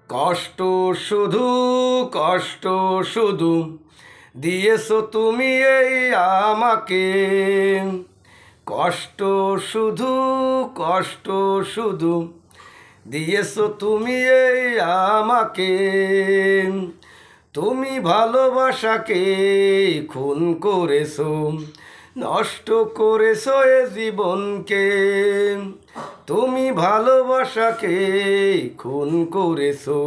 কষ্ট শুধু কষ্ট শুধু দিয়েছো তুমি এই আমাকে। কষ্ট শুধু কষ্ট শুধু দিয়েছো তুমি এই আমাকে। তুমি ভালোবাসাকে খুন করেছো, নষ্ট করেছো এ জীবনকে। তুমি ভালোবাসাকে খুন করেছো,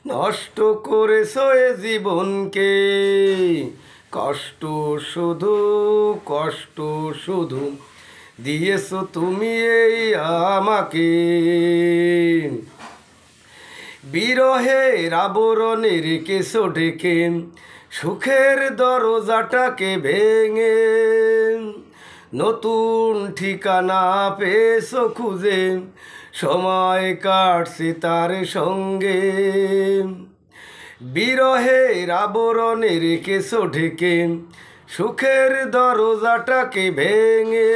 নষ্ট করেছো এ জীবনকে। কষ্ট শুধু কষ্ট শুধু দিয়েছো তুমি এই আমাকে। বিরহের আবরণে রেখেছো ঢেকে সুখের দরজাটাকে ভেঙে। নতুন ঠিকানা পেয়েছো খুঁজে, সময় কাটছে তার সঙ্গে। বিরহের আবরণে রেখেছো ঢেকে সুখের দরজাটাকে ভেঙে।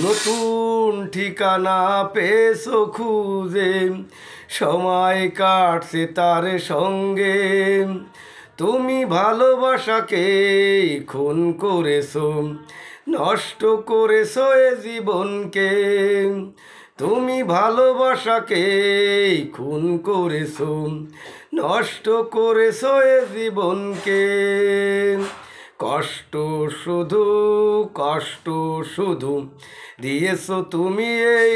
নতুন ঠিকানা পেয়েছো খুঁজে, সময় কাটছে তার সঙ্গে। তুমি ভালোবাসাকে খুন করেছো, নষ্ট করেছো এ জীবনকে। তুমি ভালোবাসাকে খুন করেছো, নষ্ট করেছো এ জীবনকে। কষ্ট শুধু কষ্ট শুধু দিয়েছো তুমি এই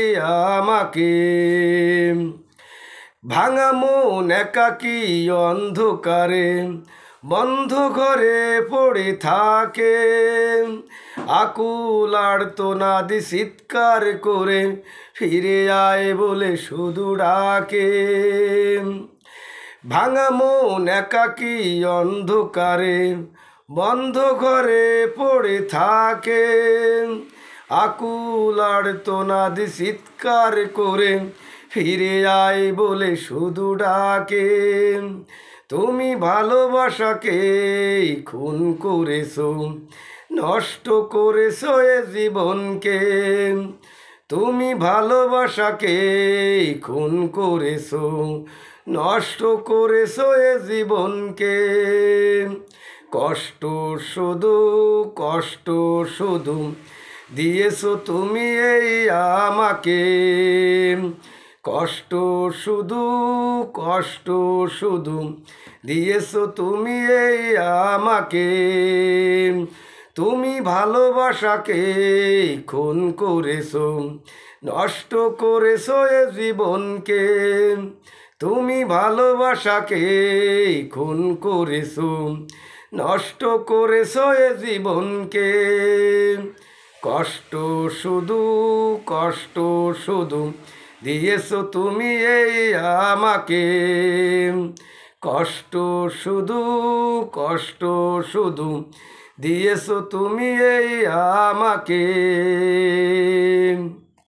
আমাকে। ভাঙা মন একাকী অন্ধকারে বন্ধ ঘরে পড়ে থাকে। আকুল আর্তনাদ চিৎকার করে ফিরে আয় বলে শুধু ডাকে। ভাঙা মন একাকী অন্ধকারে বন্ধ ঘরে পড়ে থাকে। আকুল আর্তনাদ চিৎকার করে ফিরে আয় বলে শুধু ডাকে। তুমি ভালোবাসাকে খুন করেছো, নষ্ট করেছো এ জীবনকে। তুমি ভালোবাসাকে খুন করেছো, নষ্ট করেছো এ জীবনকে। কষ্ট শুধু কষ্ট শুধু দিয়েছো তুমি এই আমাকে। কষ্ট শুধু কষ্ট শুধু দিয়েছো তুমি এই আমাকে। তুমি ভালোবাসাকে খুন করেছো, নষ্ট করেছো এ জীবনকে। তুমি ভালোবাসাকে খুন করেছো, নষ্ট করেছো এ জীবনকে। কষ্ট শুধু কষ্ট শুধু দিয়েছো তুমি এই আমাকে। কষ্ট শুধু কষ্ট শুধু দিয়েছো তুমি এই আমাকে।